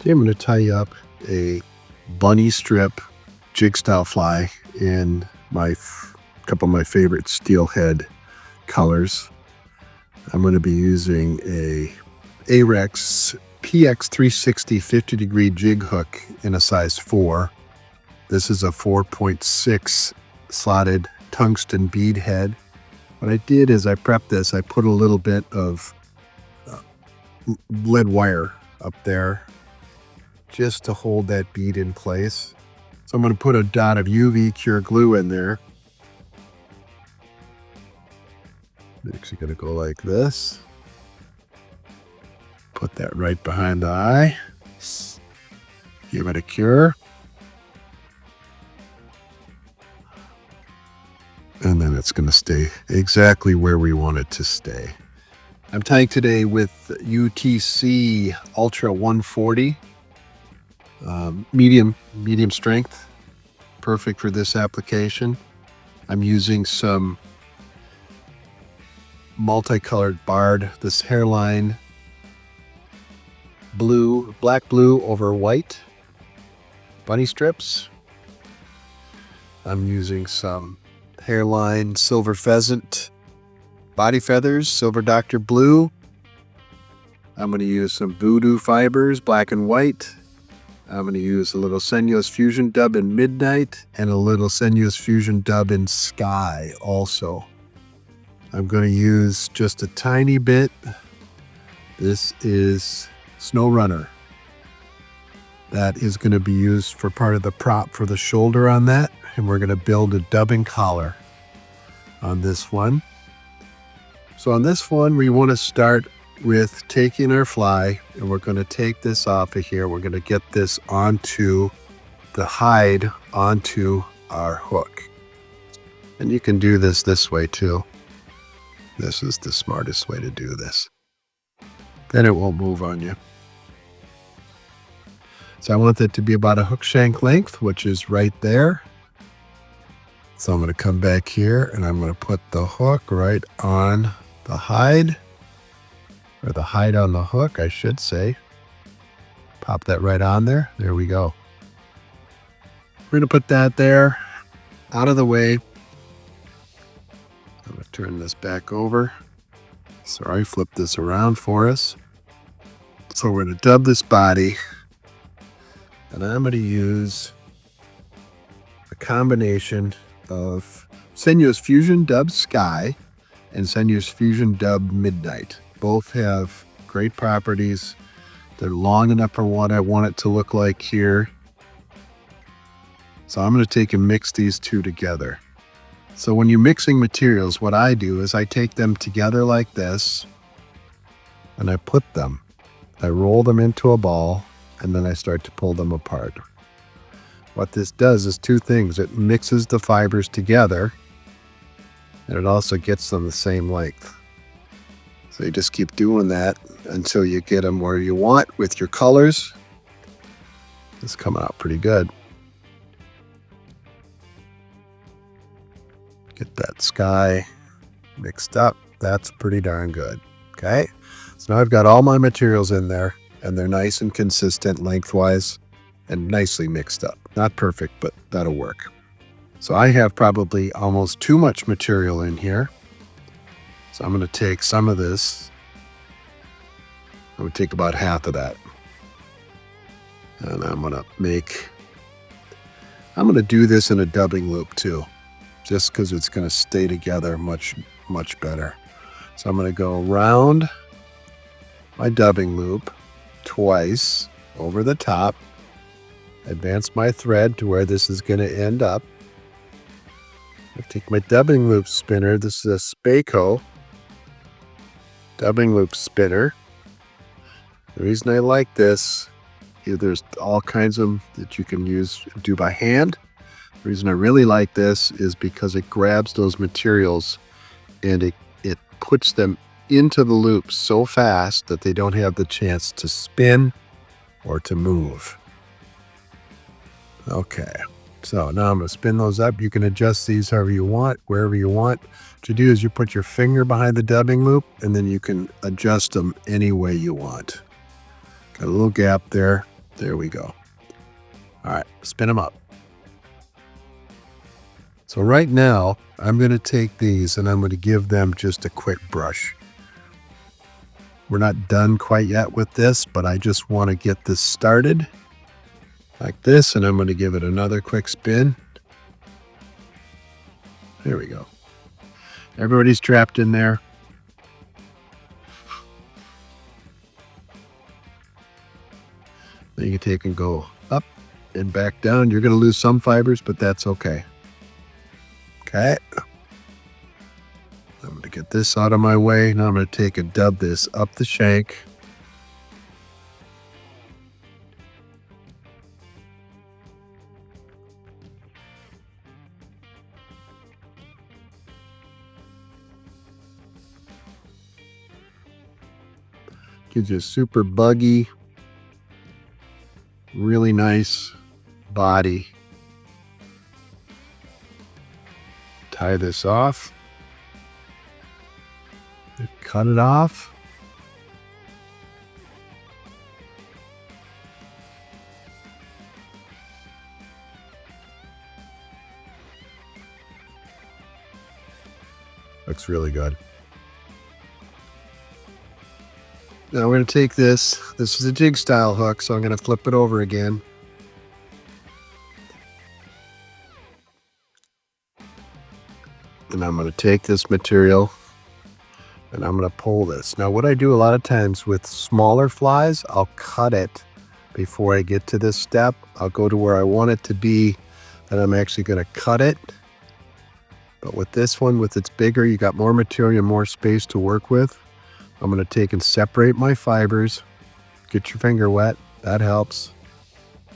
Today I'm going to tie up a bunny strip jig style fly in my couple of my favorite steelhead colors. I'm going to be using a Ahrex PX 360 50-degree jig hook in a size 4. This is a 4.6 slotted tungsten bead head. What I did is I prepped this. I put a little bit of lead wire up there just to hold that bead in place. So I'm going to put a dot of UV cure glue in there. Next, you're going to go like this. Put that right behind the eye. Give it a cure. And then it's going to stay exactly where we want it to stay. I'm tying today with UTC Ultra 140. Medium strength, perfect for this application. I'm using some multicolored barred, this Hareline blue, black blue over white bunny strips. I'm using some Hareline silver pheasant body feathers, silver Dr. Blue. I'm going to use some Vudu fibers, black and white. I'm going to use a little Senyo's Fusion Dub in Midnight and a little Senyo's Fusion Dub in Sky also. I'm going to use just a tiny bit. This is Snowrunner. That is going to be used for part of the prop for the shoulder on that. And we're going to build a dubbing collar on this one. So on this one, we want to start with taking our fly, and we're going to take this off of here. We're going to get this onto the hide, onto our hook. And you can do this way too. This is the smartest way to do this. Then it won't move on you. So I want it to be about a hook shank length, which is right there. So I'm going to come back here and I'm going to put the hook right on the hide. Or the hide on the hook, I should say. Pop that right on there. There we go. We're going to put that there, out of the way. I'm going to turn this back over. Sorry, flip this around for us. So we're going to dub this body. And I'm going to use a combination of Senyo's Fusion Dub Sky and Senyo's Fusion Dub Midnight. Both have great properties. They're long enough for what I want it to look like here. So I'm going to take and mix these two together. So when you're mixing materials, what I do is I take them together like this and I put them. I roll them into a ball and then I start to pull them apart. What this does is two things. It mixes the fibers together and it also gets them the same length. So you just keep doing that until you get them where you want with your colors. It's coming out pretty good. Get that sky mixed up. That's pretty darn good. Okay. So now I've got all my materials in there and they're nice and consistent lengthwise and nicely mixed up. Not perfect, but that'll work. So I have probably almost too much material in here. So I'm going to take some of this. I'm going to take about half of that. And I'm going to do this in a dubbing loop too, just because it's going to stay together much better. So I'm going to go around my dubbing loop twice over the top, advance my thread to where this is going to end up. I take my dubbing loop spinner. This is a Spaco dubbing loop spinner. The reason I like this is there's all kinds of them that you can do by hand. The reason I really like this is because it grabs those materials and it puts them into the loop so fast that they don't have the chance to spin or to move. Okay, so now I'm going to spin those up. You can adjust these however you want, wherever you want. What you do is you put your finger behind the dubbing loop and then you can adjust them any way you want. Got a little gap there. There we go. All right, spin them up. So right now, I'm going to take these and I'm going to give them just a quick brush. We're not done quite yet with this, but I just want to get this started like this, and I'm going to give it another quick spin. There we go. Everybody's trapped in there. Then you can take and go up and back down. You're going to lose some fibers, but that's okay. Okay. I'm going to get this out of my way. Now I'm going to take and dub this up the shank. Gives you a super buggy, really nice body. Tie this off. Cut it off. Looks really good. Now we're going to take this. This is a jig style hook, so I'm going to flip it over again. And I'm going to take this material and I'm going to pull this. Now what I do a lot of times with smaller flies, I'll cut it before I get to this step. I'll go to where I want it to be, and I'm actually going to cut it. But with this one, with it's bigger, you got more material, more space to work with. I'm going to take and separate my fibers. Get your finger wet. That helps.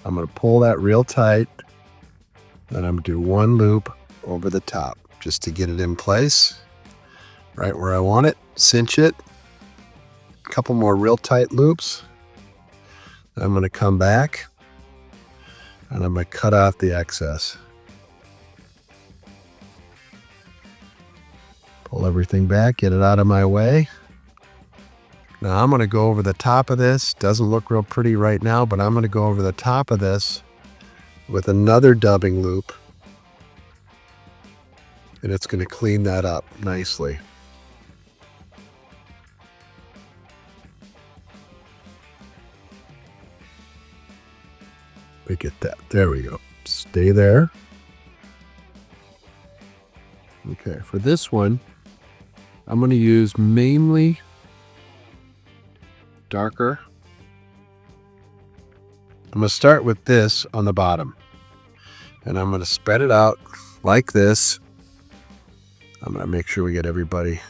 I'm going to pull that real tight. And I'm going to do one loop over the top just to get it in place. Right where I want it. Cinch it. A couple more real tight loops. I'm going to come back. And I'm going to cut off the excess. Pull everything back. Get it out of my way. Now I'm going to go over the top of this. Doesn't look real pretty right now, but I'm going to go over the top of this with another dubbing loop. And it's going to clean that up nicely. We get that. There we go. Stay there. Okay, for this one, I'm going to use mainly darker. I'm going to start with this on the bottom, and I'm going to spread it out like this. I'm going to make sure we get everybody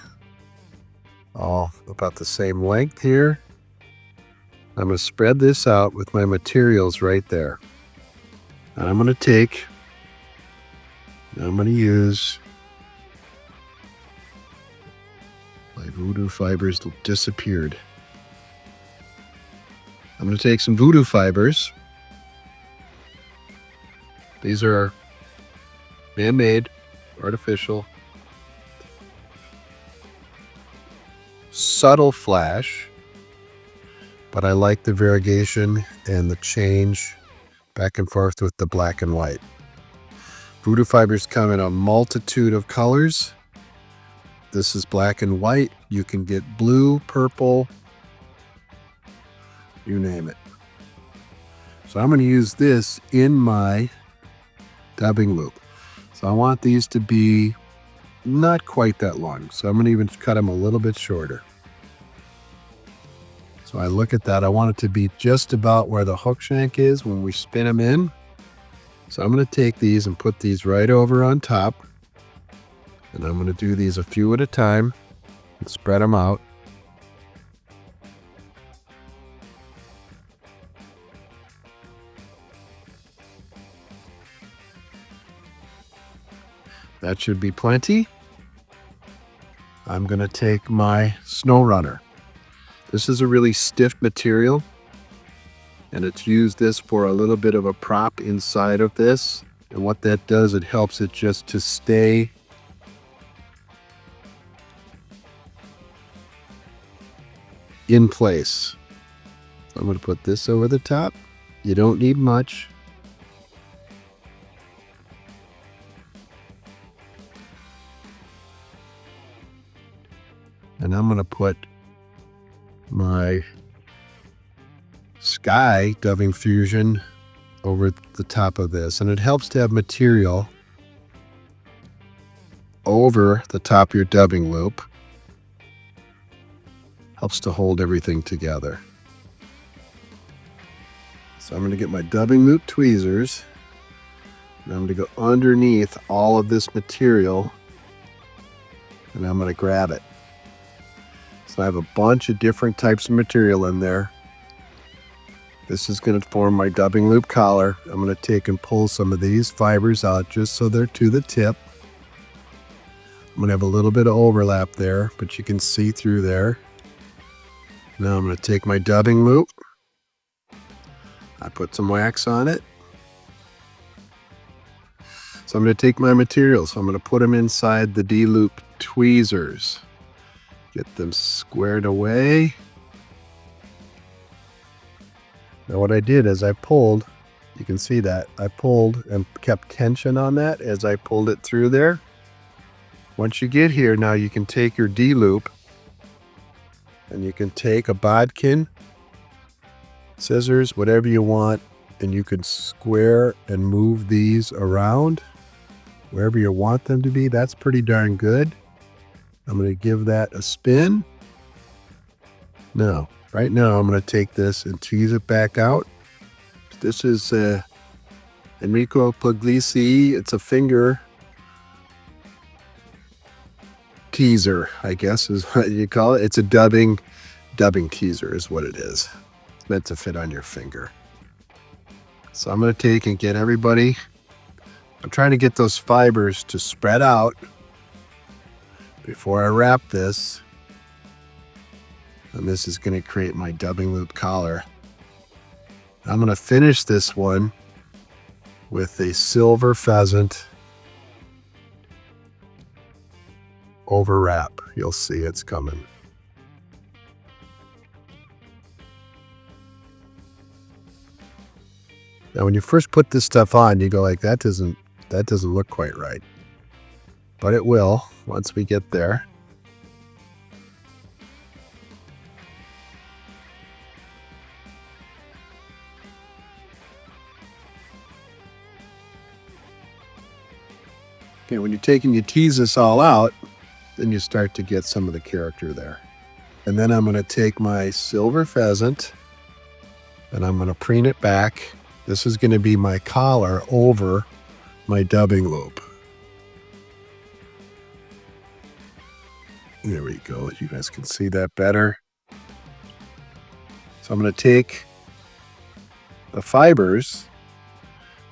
all about the same length here. I'm going to spread this out with my materials right there. And I'm going to take, I'm going to use my Vudu fibers that disappeared. I'm going to take some Vudu fibers. These are man-made, artificial, subtle flash, but I like the variegation and the change back and forth with the black and white. Vudu fibers come in a multitude of colors. This is black and white. You can get blue, purple, you name it. So I'm going to use this in my dubbing loop. So I want these to be not quite that long. So I'm going to even cut them a little bit shorter. So I look at that. I want it to be just about where the hook shank is when we spin them in. So I'm going to take these and put these right over on top. And I'm going to do these a few at a time and spread them out. That should be plenty. I'm going to take my Snowrunner. This is a really stiff material, and it's used this for a little bit of a prop inside of this. And what that does, it helps it just to stay in place. So I'm going to put this over the top. You don't need much. And I'm going to put my Sky Dubbing Fusion over the top of this. And it helps to have material over the top of your dubbing loop. Helps to hold everything together. So I'm going to get my dubbing loop tweezers. And I'm going to go underneath all of this material. And I'm going to grab it. So I have a bunch of different types of material in there. This is going to form my dubbing loop collar. I'm going to take and pull some of these fibers out just so they're to the tip. I'm going to have a little bit of overlap there, but you can see through there. Now I'm going to take my dubbing loop. I put some wax on it. So I'm going to take my materials. So I'm going to put them inside the D-loop tweezers. Get them squared away. Now what I did is I pulled, you can see that, I pulled and kept tension on that as I pulled it through there. Once you get here, now you can take your D-loop and you can take a bodkin, scissors, whatever you want, and you can square and move these around wherever you want them to be. That's pretty darn good. I'm going to give that a spin. Now, right now, I'm going to take this and tease it back out. This is Enrico Puglisi. It's a finger teaser, I guess is what you call it. It's a dubbing teaser is what it is. It's meant to fit on your finger. So I'm going to take and get everybody. I'm trying to get those fibers to spread out before I wrap this. And this is going to create my dubbing loop collar. I'm going to finish this one with a silver pheasant over wrap. You'll see it's coming. Now when you first put this stuff on, you go like, that doesn't look quite right. But it will once we get there. Okay, when you take and you tease this all out, then you start to get some of the character there. And then I'm going to take my silver pheasant and I'm going to preen it back. This is going to be my collar over my dubbing loop. There we go. You guys can see that better. So I'm going to take the fibers.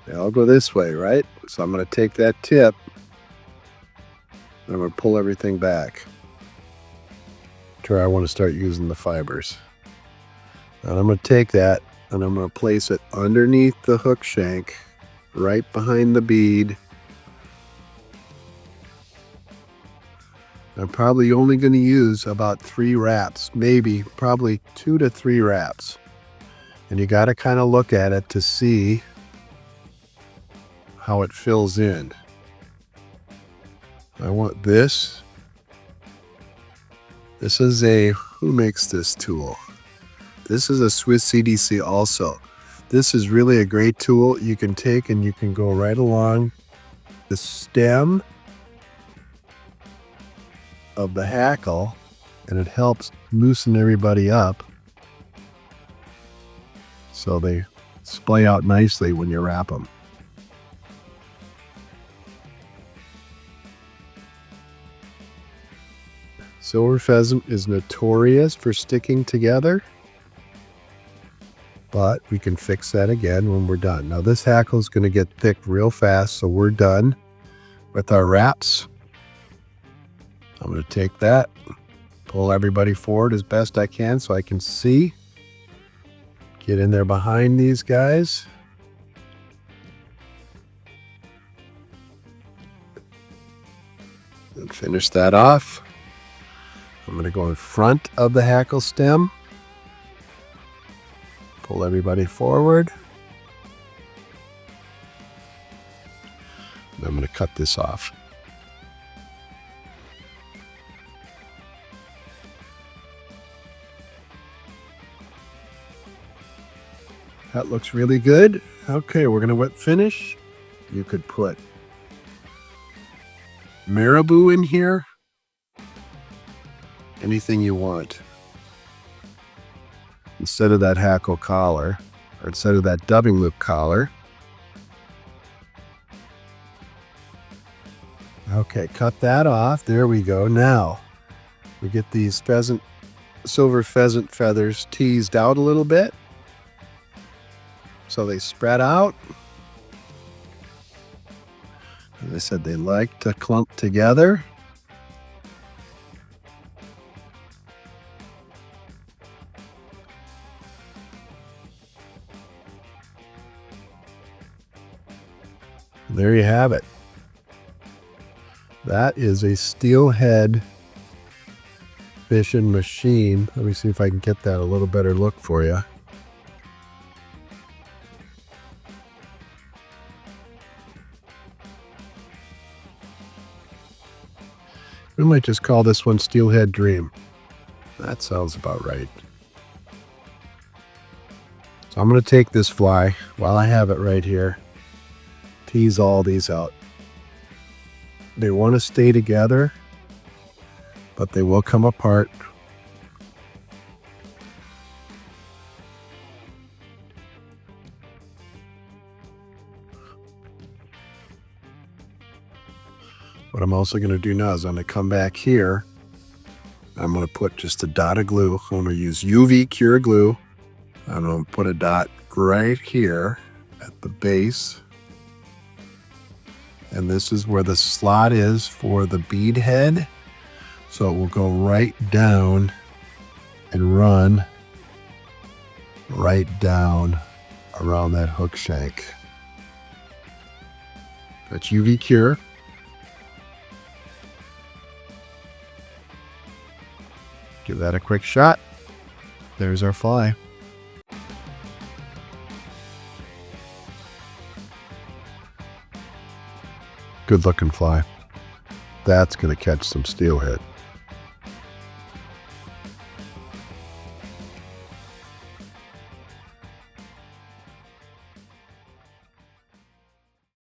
They all go this way, right? So I'm going to take that tip and I'm going to pull everything back to where I want to start using the fibers. And I'm going to take that and I'm going to place it underneath the hook shank, right behind the bead. I'm probably only going to use about 3 wraps, maybe probably 2 to 3 wraps. And you got to kind of look at it to see how it fills in. I want this. This is who makes this tool? This is a Swiss CDC also. This is really a great tool. You can take and you can go right along the stem of the hackle and it helps loosen everybody up so they splay out nicely when you wrap them. Silver pheasant is notorious for sticking together, but we can fix that again when we're done. Now this hackle is going to get thick real fast, so we're done with our wraps. I'm going to take that, pull everybody forward as best I can so I can see. Get in there behind these guys. And finish that off. I'm going to go in front of the hackle stem. Pull everybody forward. I'm going to cut this off. That looks really good. Okay, we're going to wet finish. You could put marabou in here. Anything you want. Instead of that hackle collar, or instead of that dubbing loop collar. Okay, cut that off. There we go. Now we get these silver pheasant feathers teased out a little bit, so they spread out. As I said, they like to clump together. There you have it. That is a steelhead fishing machine. Let me see if I can get that a little better look for you. We might just call this one Steelhead Dream. That sounds about right. So I'm going to take this fly while I have it right here. Tease all these out. They want to stay together, but they will come apart. What I'm also going to do now is I'm going to come back here. I'm going to put just a dot of glue. I'm going to use UV Cure glue. I'm going to put a dot right here at the base. And this is where the slot is for the bead head. So it will go right down and run right down around that hook shank. That's UV Cure. Give that a quick shot. There's our fly. Good looking fly. That's going to catch some steelhead.